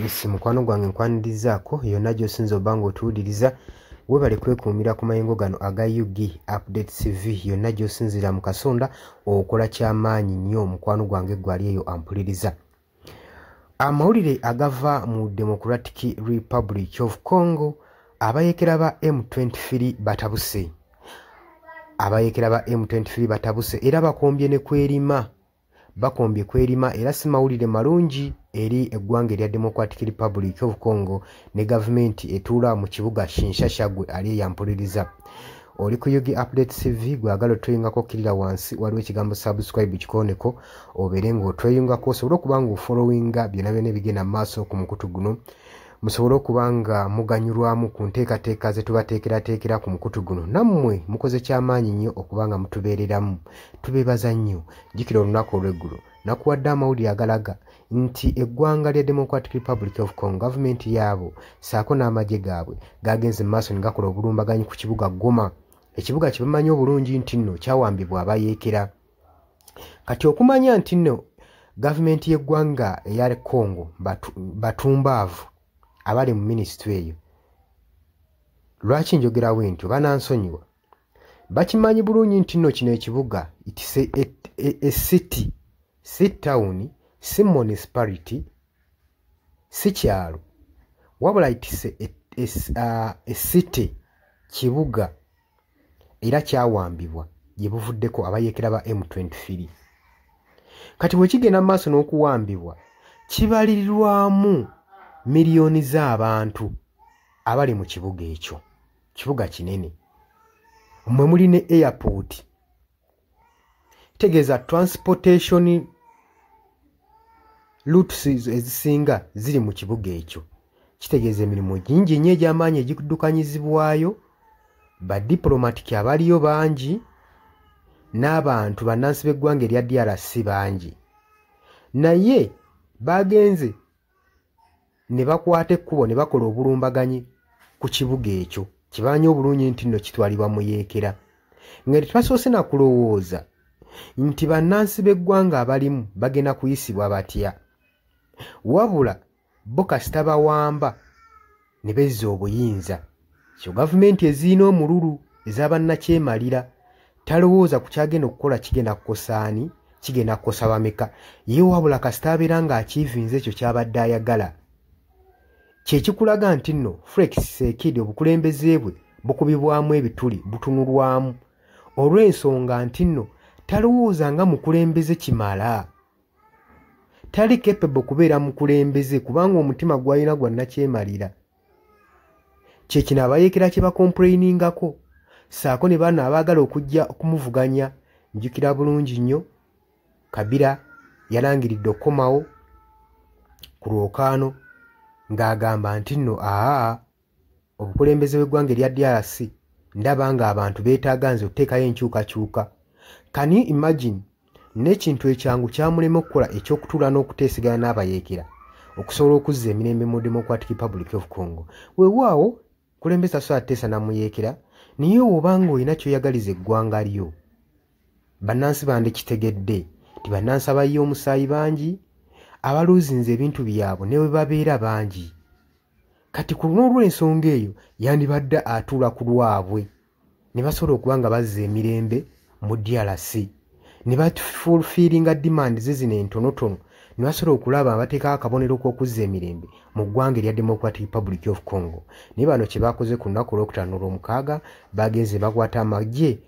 Isi mukwano gwange nkwanirizaako yonna gy'osinza obanga otuwuliriza weebale kwekuumira ku mayengo gano aga UG Update TV yonna gy'osinzira mu kasonda okola ky'amaanyi nnyo mukwano gwange gwali eyo ampuliriza. Amawulire agava mu Democratic Republic of Congo abayeekera ba M23 batabuse. Abayeekera ba M23 batabuse era bakombye ne kwerima. Bakombye kwerima era si mawulire malungi eri eggwanga erya Democratic Republic of Congo ne gavumenti etuula mu kibuga Kinshasa gwe ali yampuliriza. Oli ku UG Update TV gwagala otweyungako kirira wansi waliwo ekigambo subscribe kikoneko obeere ng'otweyungako osobole okuba nga ofollowinga byonna byonna ebigenda mu maaso ku mukutu guno. Musobole okuba nga muganyulwamu ku nteekateeka ze tubateekerateekera ku mukutu guno. Nammwe mukoze ky'amaanyi nnyo okuba nga mutubeereramu. Tubeebaza nnyo. Jjukira olunaku olw'eggulo nakuwadde amawulire agalaga nti eggwanga lya Democratic Republic of Congo gavumenti yaabo saako n'amagye gaabwe gagenze mu maaso ne gakola obulumbaganyi ku kibuga Goma. Ekibuga kye bamanyi obulungi nti nno kyawambibwa abayeekera. Kati okumanya nti nno gavumenti y'eggwanga eya Congo batumbaavu abali mu minisitule eyo. Lwaki njogera bwentyo banansonyiwa. Bakimanyi bulungi nti nno kino ekibuga itise city, si town, si municipality, si kyalo. Wabula itise city, kibuga era kyawambibwa gye buvuddeko abayeekera ba M23. Kati bwe kigenda maaso n'okuwambibwa kibalirirwamu miliyoni z'abantu abali mu kibuga ekyo. Kibuga kinene. Mwe muli ne airport. Tegeeza transportation routes ezisinga ziri mu kibuga ekyo. Kitegeeza emirimu gingi nnyo egy'amaanyi egiddukanyizibwayo, badiplomatic abaliyo bangi, n'abantu bannansi b'eggwanga erya DRC bangi. Naye bagenze ne bakwata ekkubo ne bakola obulumbaganyi ku kibuga ekyo kibamanyi obulungi nti nno kitwalibwa mu yeekera. Nga tebasoose na kulowooza nti bannansi b'eggwanga abalimu bagenda kuyisibwa batya. Wabula bo kasita bawamba ne bezza obuyinza. Kyo gavumenti eziina omululu ez'abannakyemalira talowooza ku kyagenda okukola kigenda kukosaani, kigenda kukosa bameka. Ye wabula kasita abeera ng'akiivinze ekyo ky'abadde ayagala. Kyekikulaga nti nno Felix Tshisekedi obukulembeze bwe bukubibwamu ebituli butunulwamu olw'ensonga nti nno talowooza nga mukulembeze kimala. Tali capable kubeera mukulembeze kubanga omutima gw'alina gwannakyemalira. Kyekino abayeekera kye bakomplainingako saako ne bano abaagala okujja okumuvuganya. Njukira bulungi nnyo Kabila yalangiridde okukomawo ku Lwokaano ng'agamba nti nno obukulembeze bw'eggwanga erya DRC ndaba nga abantu beetaaga nze okuteekayo enkyukakyuka. Can you imagine n'ekintu ekyangu kyamulema okukola ekyokutuula n'okuteeseganya n'abayeekera okusobola okuzza emirembe mu Democratic Republic of Congo. Weewaawo kulembeza asobola ateesa namuyeekera naye obanga olina kyoyagaliza eggwanga lyo. Bannansi bandi kitegedde nti bannansi abayiye omusaayi bangi, abaluuzinze ebintu byabwe ne bwe babeera bangi. Kati ku n'olw'ensonga eyo yandibadde atuula ku lwabwe ne basobola okuba nga bazza emirembe mu DRC ne bafulfiringa demand ze zino entonotono ne basobola okulaba abateekawo akabonero k'okuzza emirembe mu ggwanga erya Democratic Republic of Congo. Naye bano kye baakoze ku lunaku olwokutaano olw'omukaaga bagenze bakwata amagye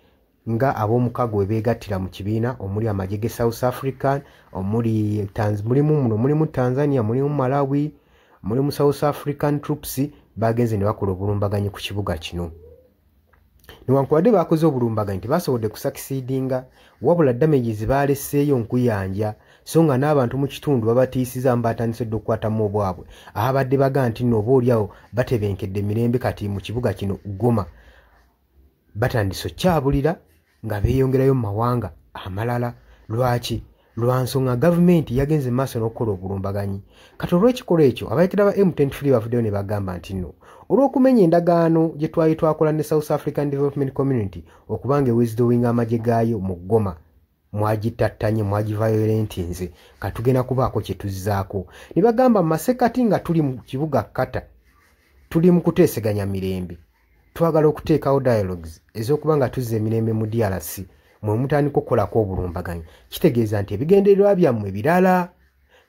nga ab'omukago we beegattira mu kibiina omuli amagye ge South African, mulimu Tanzania, mulimu Malawi, mulimu South African troops bagenze ne bakola obulumbaganyi ku kibuga kino. Newankubadde baakoze obulumbaganyi tebasobodde kusakisidinga wabula damages baalesseeyo nkuyanja so nga n'abantu mu kitundu babatiisiza batandise dde okukwatamu obwabwe abadde baga nti nno obaolyawo batebenkedde emirembe kati mu kibuga kino Goma batandise okyabulira nga beeyongerayo mu mawanga amalala. Lwaki? Lwa nsonga gavumenti yagenze mu maaso n'okukola obulumbaganyi. Kati olw'ekikolwa ekyo abayeekera ba M23 bavuddeyo ne bagamba nti nno olw'okumenya endagaano gye twali twakola ne South African Development Community okubanga ewizidowinga amagye gaayo mu Goma mwagitattanye mwagiviolentinze katugenda kubaako kye tuzzaako ne bagamba masekati nga tuli mu kibuga Kata tuli mu kuteeseganya mirembe twagala okuteekawo dialogues ez'okuba nga tuzza emirembe mu DRC mwe mutandika okukolako obulumbaganyi kitegeeza nti ebigendererwa byammwe birala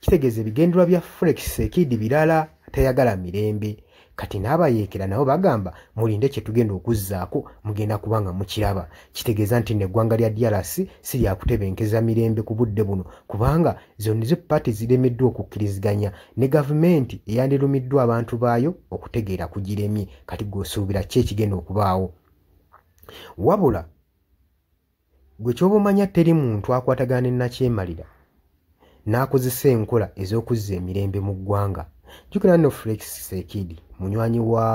kitegeeza ebigendererwa bya Felix Tshisekedi birala tayagala mirembe kati n'abayeekera nabo bagamba mulinde kye tugenda okuzzaako mugenda kubanga mukiraba kitegeeza nti n'eggwanga lya DRC si lyakutebenkeza mirembe ku budde buno kubanga zonna zo paati ziremeddwa okukkiriziganya ne gavumenti eyandirumiddwa abantu baayo okutegeera kugiremye kati gw'osuubira ki ekigenda okubaawo wabula gwe ky'oba omanya teri muntu akwatagana ne Nakyemalira n'akozesa enkola ez'okuzza emirembe mu ggwanga jjukira nno Felix Tshisekedi munywanyi wa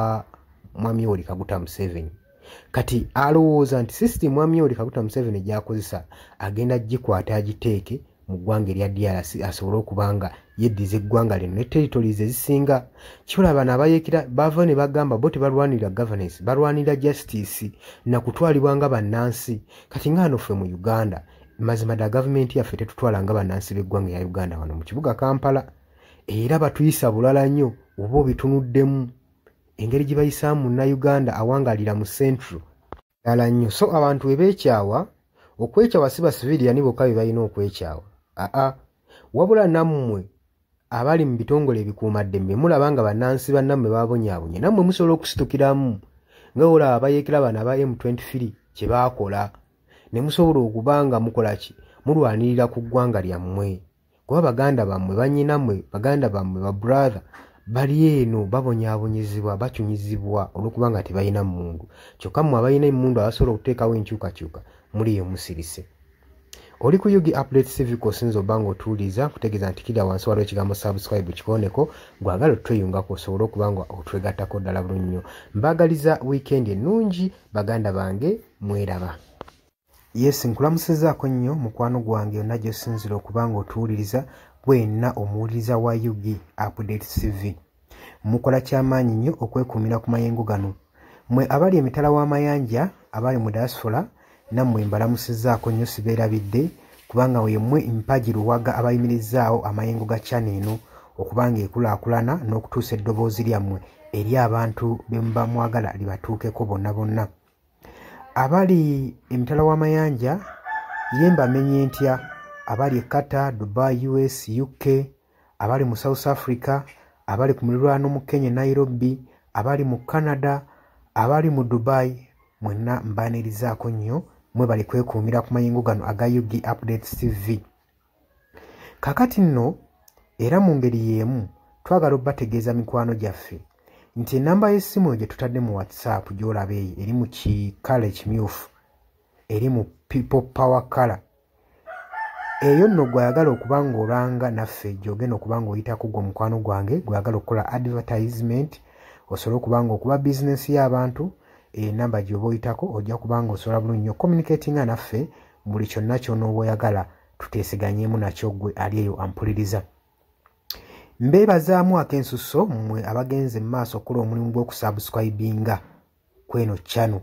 Mwami Yoweri Kaguta Museveni kati alowooza nti system Mwami Yoweri Kaguta Museveni gy'akozesa agenda gikwata agiteeke mu ggwanga erya DRC asobole okubanga yeddiza eggwanga lino ne territories ezisinga kiolaba n'abayeekera bava ne bagamba bo tebalwanira governance balwanira justice na kutwalibwa nga bannansi kati nga hano ffe mu Uganda mazima da gavumenti yaffe tetutwala nga bannansi b'eggwanga ya Uganda wano mu kibuga Kampala era batuyisa bulala nnyo oba obitunuddemu engeri gye bayisaamu Munnayuganda awangalira mu Central ddala nnyo so abantu we beekyawa okwekyawa si basiviliani bokka be balina okwekyawa wabula nammwe abali mu bitongole ebikuumaddembe mulaba nga bannansi bannammwe babonyaabonye nammwe musobola okusitukiramu nga olaba abayeekera bano aba M23 kye baakola ne musobola okuba nga mukola ki mulwanirira ku ggwanga lyammwe kuba baganda bammwe bannyinammwe baganda bammwe ba brother bali eno babonyaabonyezebwa bakyunyizibwa olw'okuba nga tebalina mmundu kyokka mmwe abalina emmundu abasobola okuteekawo enkyukakyuka muliyo musirise oli ku Yugi Update TV kosinza oba ng'otuwuliza kutegeeza nti kiri wansi waliwo ekigambo subscribe kikooneko gwagala otweyungako osobole okuba nga otwegattako ddala bulungi nnyo mbaagaliza weekend ennungi baganda bange mweraba yes nkulamusizaako nnyo mukwano gwange yonna gy'osinzira okuba ng'otuwuliriza bwenna omuwuliriza wa Yugi Update TV mukola kyamaanyi nnyo okwekuumira ku mayengo gano mwe abali emitala w'amayanja abali mu diaspora nammwe mbalamusizaako nnyo sibeerabidde kubanga wemmwe mpagi luwaga abayimirizzaawo amayengo ga channel eno okuba nga ekulaakulana n'okutuusa eddoboozi lyammwe eri abantu be muba mwagala libatuukeko bonna bonna abali emitala w'amayanja ye mbamenye ntya abali e Qatar, Dubai, US, UK abali mu South Africa abali ku muliraano mu Kenya Nairobi abali mu Canada abali mu Dubai mwenna mbaanirizaako nnyo mwe bali kwekuumira ku mayengo gano aga Yugi Update TV kakati nno era mu ngeri y'emu twagala obbategeeza mikwano gyaffe nti enamba y'essimu gye tutadde mu WhatsApp gy'olaba eyo eri mu kikala ekimyufu eri mu people power color eyo nno gwayagala okuba ng'olanga naffe gy'ogenda okuba ng'oyitako gwe mukwano gwange gwayagala okukola advertisement osobola okuba ng'okuba bizinesi y'abantu enamba gy'oba oyitako ojja kuba ng'osobola bulungi nnyo communicatinga naffe buli kyonna ky'onooba oyagala tuteeseganyeemu nakyo gwe ali eyo ampuliriza mbeebazaamu ak'ensusso mmwe abagenze mu maaso okukola omulimu gw'okusubscribinga kweno channel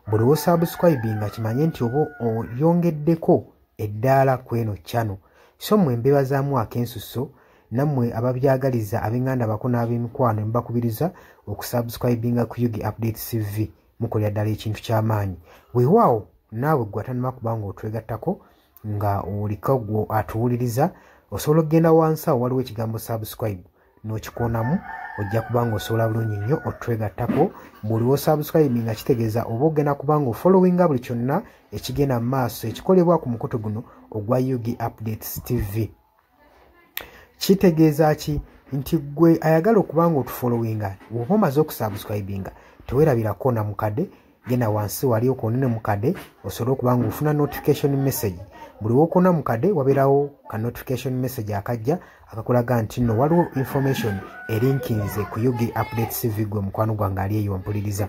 buli wosubscribinga kimanye nti oba oyongeddeko eddaala kweno channel so mmwe mbeebazaamu ak'ensusso nammwe ababyagaliza ab'enganda bako n'ab'emikwano mbakubiriza okusubscribinga ku Yugi Update TV mukolera ddala ekintu ky'amaanyi weewaawo naawe gwatanima kuba ng'otwegattako nga oliko gwo atuwuliriza osobola okugenda wansi awo waliwo ekigambo subscribe n'okikoonamu ojja kuba ng'osobola bulungi nnyo otwegattako buliwo subscribe nga kitegeeza oba ogenda kuba ng'ofollowinga buli kyonna ekigenda mu maaso ekikolebwa ku mukutu guno ogwa Yugi Updates TV kitegeeza ki nti gwe ayagala okuba ng'otufollowinga oba omaze okusubscribinga teweerabirako na mukadde genda wansi wali okoonene mukadde osobola okuba ng'ofuna notification message buli wookona mukadde wabeerawo ka notification message akajja akakulaga nti nno waliwo information erinkinze ku Yugi Update TV gwe mukwano gwange ali eyo mpuliriza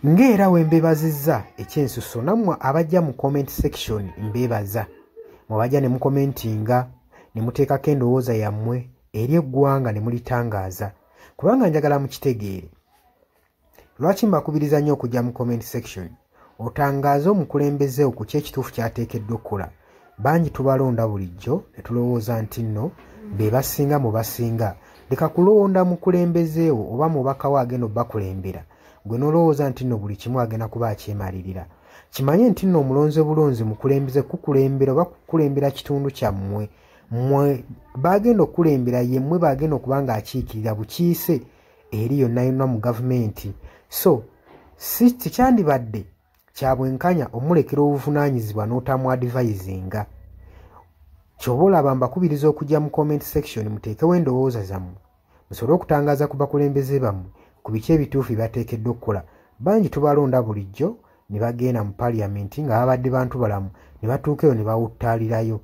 ng'era we mbeebazizza ekyensusso nammwe abajja mu comment section mbeebaza mwebajja ne mukomentinga ne muteekako endowooza yammwe eri eggwanga ne mulitangaaza kubanga njagala mukitegeere lwaki mbakubiriza nnyo okujja mu comment section otangaaze omukulembeze ku kyekituufu kyateekeddwa okukola. Bangi tubalonda bulijjo ne tulowooza nti nno be basinga mu basinga. Leka kulonda mukulembeze wo oba mubaka we agenda obbakulembera gwe n'olowooza nti nno buli kimu agenda kuba akyemalirira. Kimanye nti nno omulonze bulonzi mukulembeze kukulembera oba kukulembera kitundu kyammwe. Mmwe bagenda okukulembera ye mmwe bagenda okuba ng'akiikirira bukiise eri yonna yonna mu gavumenti. So si kyandibadde kya bwenkanya omulekera obuvunaanyizibwa n'otamu advisinga. Ky'oba olaba mbakubiriza okujja mu comment section muteekewo endowooza zammwe musobole okutangaaza ku bakulembeze bammwe ku biki ebituufu bateekeddwa okukola. Bangi tubalonda bulijjo ne bagenda mu parliament nga babadde bantu balamu ne batuuka eyo ne bawuttaalirayo